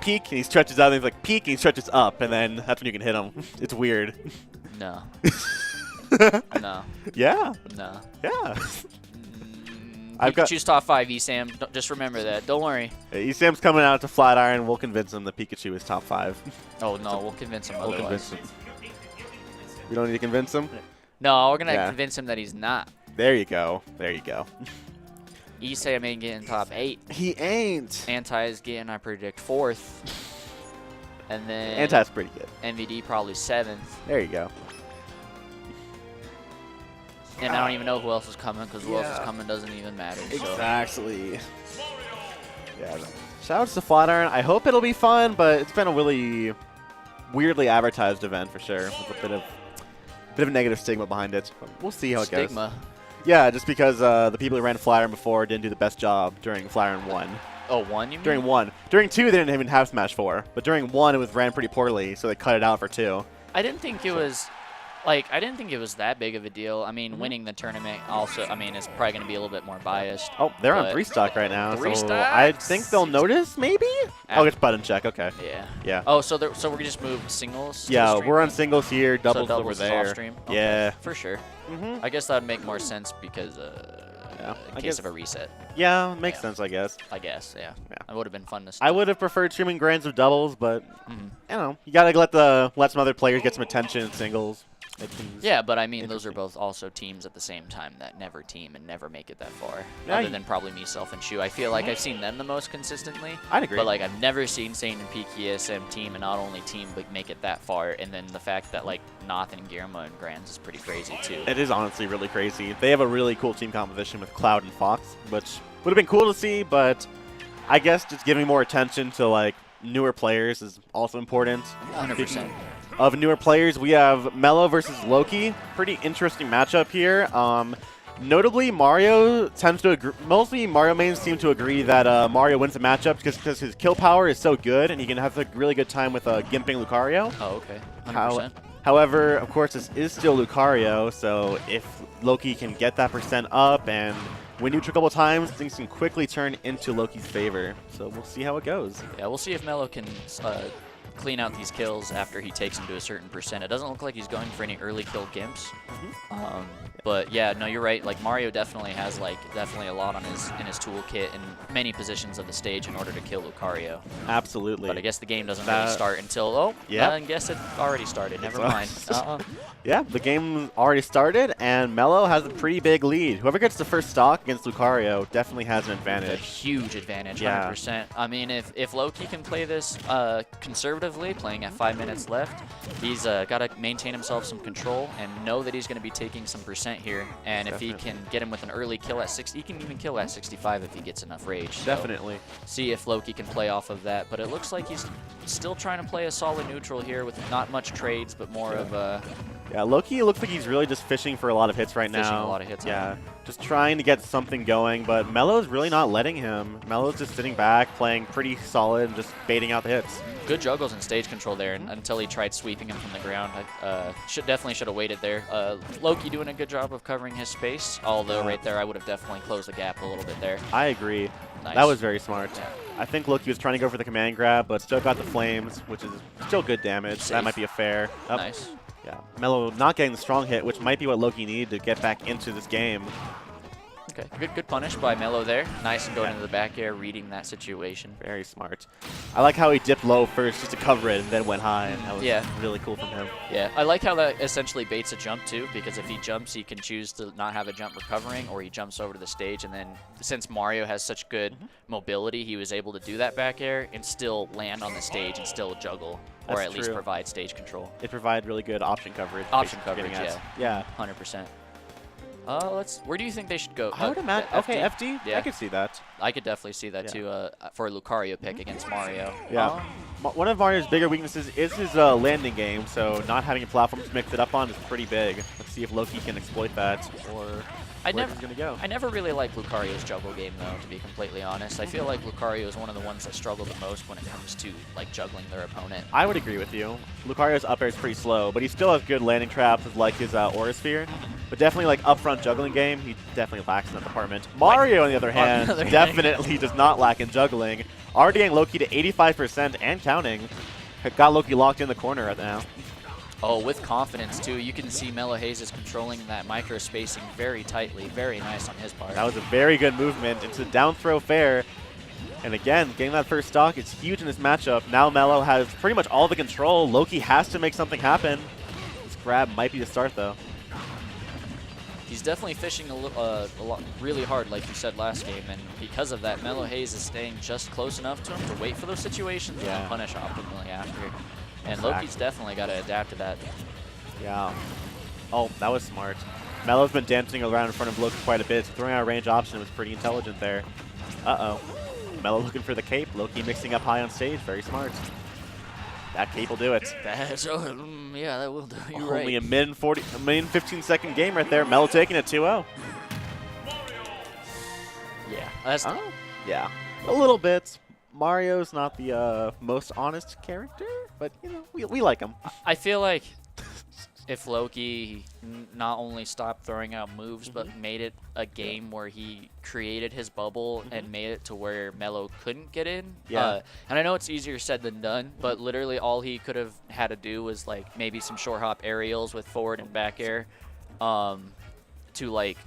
peek, and he stretches out, and he's like, peek, and he stretches up, and then that's when you can hit him. It's weird. No. No. Yeah. No. Yeah. You can choose top 5, Esam. Just remember that. Don't worry. Esam's coming out to flat iron. We'll convince him that Pikachu is top 5. Oh, no. We'll convince him otherwise. Convince him. We don't need to convince him? No, we're going to convince him that he's not. There you go. There you go. Esam ain't getting top 8. He ain't. Anti is getting, I predict, 4th. And then Anti's pretty good. MVD probably 7th. There you go. And I don't even know who else is coming because who else is coming doesn't even matter. Exactly. So. Yeah. Shout out to Flat Iron. I hope it'll be fun, but it's been a really weirdly advertised event for sure, with a bit of a negative stigma behind it. But we'll see how it goes. Stigma. Yeah, just because the people who ran Flat Iron before didn't do the best job during Flat Iron 1. Oh, 1 you mean? During 1. During 2, they didn't even have Smash 4. But during 1, it was ran pretty poorly, so they cut it out for 2. I didn't think it was... I didn't think it was that big of a deal. I mean, winning the tournament also, I mean, it's probably going to be a little bit more biased. Oh, they're on 3 stock right now. 3 so stocks? I think they'll notice, maybe? Oh, it's button check. Okay. Yeah. Yeah. Oh, so we just moved singles? Yeah, we're on singles here, doubles, over is there. off stream? Okay. Yeah. For sure. Mm-hmm. I guess that would make more sense because in case of a reset. Yeah, makes sense, I guess. I guess, yeah. It would have been fun to see. I would have preferred streaming grands of doubles, but, you know, you got to let some other players get some attention in singles. Yeah, but I mean, those are both also teams at the same time that never team and never make it that far. Other than probably myself and Shu. I feel like I've seen them the most consistently. I'd agree. But like I've never seen Sane and PKSM team and not only team but make it that far. And then the fact that like Nathan and Guillermo and Grands is pretty crazy too. It is honestly really crazy. They have a really cool team composition with Cloud and Fox, which would have been cool to see, but I guess just giving more attention to like newer players is also important. 100%. Of newer players, we have Mellow versus Loki. Pretty interesting matchup here. Notably, Mario tends to agree. Mostly Mario mains seem to agree that Mario wins the matchup because his kill power is so good, and he can have a really good time with gimping Lucario. Oh, okay. 100%. However, of course, this is still Lucario, so if Loki can get that percent up and win neutral a couple times, things can quickly turn into Loki's favor. So we'll see how it goes. Yeah, we'll see if Mellow can clean out these kills after he takes them to a certain percent. It doesn't look like he's going for any early kill gimps. But yeah, no, you're right. Like Mario definitely has definitely a lot on in his toolkit in many positions of the stage in order to kill Lucario. Absolutely. But I guess the game doesn't really start until I guess it already started. Never mind. Yeah, the game already started, and Mellow has a pretty big lead. Whoever gets the first stock against Lucario definitely has an advantage. A huge advantage, 100%. I mean, if Loki can play this conservatively, playing at 5 minutes left, he's got to maintain himself some control and know that he's going to be taking some percent here. And if he can get him with an early kill at 60, he can even kill at 65 if he gets enough rage. Definitely. So see if Loki can play off of that. But it looks like he's still trying to play a solid neutral here with not much trades, but more of a... Yeah, Loki looks like he's really just fishing for a lot of hits right now. Fishing a lot of hits. Yeah, just trying to get something going, but Mellow's really not letting him. Mellow's just sitting back, playing pretty solid, and just baiting out the hits. Good juggles and stage control there until he tried sweeping him from the ground. Definitely should have waited there. Loki doing a good job of covering his space, although right there I would have definitely closed the gap a little bit there. I agree. Nice. That was very smart. Yeah. I think Loki was trying to go for the command grab, but still got the flames, which is still good damage. Safe. That might be a fair. Oh. Nice. Yeah, Mellow not getting the strong hit, which might be what Loki needed to get back into this game. Okay, good punish by Mellow there. Nice and going into the back air, reading that situation. Very smart. I like how he dipped low first just to cover it and then went high, and that was really cool from him. Yeah, I like how that essentially baits a jump too, because if he jumps, he can choose to not have a jump recovering, or he jumps over to the stage, and then since Mario has such good mobility, he was able to do that back air and still land on the stage and still juggle, or at least provide stage control. It provided really good option coverage. Option coverage, yeah. Yeah. 100%. Where do you think they should go? I would imagine. Okay, FD. Yeah. I could see that. I could definitely see that too. For a Lucario pick against Mario. Yeah. One of Mario's bigger weaknesses is his landing game, so not having a platform to mix it up on is pretty big. Let's see if Loki can exploit that, or where he's gonna go. I never really liked Lucario's juggle game though, to be completely honest. I feel like Lucario is one of the ones that struggle the most when it comes to like juggling their opponent. I would agree with you. Lucario's up air is pretty slow, but he still has good landing traps with like his Aura Sphere. But definitely like upfront juggling game, he definitely lacks in that department. Mario, on the other hand, definitely does not lack in juggling. Already getting Loki to 85% and counting. Got Loki locked in the corner right now. Oh, with confidence, too. You can see Mellow Haze is controlling that micro spacing very tightly. Very nice on his part. That was a very good movement into the down throw fair. And again, getting that first stock is huge in this matchup. Now Mellow has pretty much all the control. Loki has to make something happen. This grab might be the start, though. He's definitely fishing a lot, really hard, like you said last game, and because of that, Mellow Haze is staying just close enough to him to wait for those situations and punish optimally after. And Loki's definitely got to adapt to that. Yeah. Oh, that was smart. Mellow's been dancing around in front of Loki quite a bit, so throwing out a range option was pretty intelligent there. Uh-oh. Mellow looking for the cape. Loki mixing up high on stage. Very smart. That cape will do it. Yeah, that will do. You're Only right. a min 15-second game right there. Mellow taking it 2-0. Yeah. That's Yeah. A little bit. Mario's not the most honest character, but, you know, we like him. I feel like if Loki not only stopped throwing out moves, but made it a game where he created his bubble and made it to where Mellow couldn't get in. Yeah. And I know it's easier said than done, but literally all he could have had to do was like maybe some short hop aerials with forward and back air to like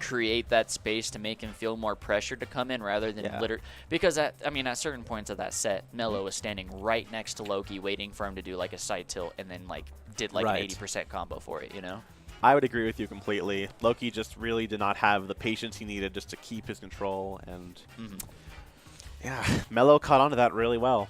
create that space to make him feel more pressured to come in rather than because at certain points of that set, Mellow was standing right next to Loki waiting for him to do like a side tilt and then like did like an 80% combo for it, you know? I would agree with you completely. Loki just really did not have the patience he needed just to keep his control, and yeah, Mellow caught on to that really well.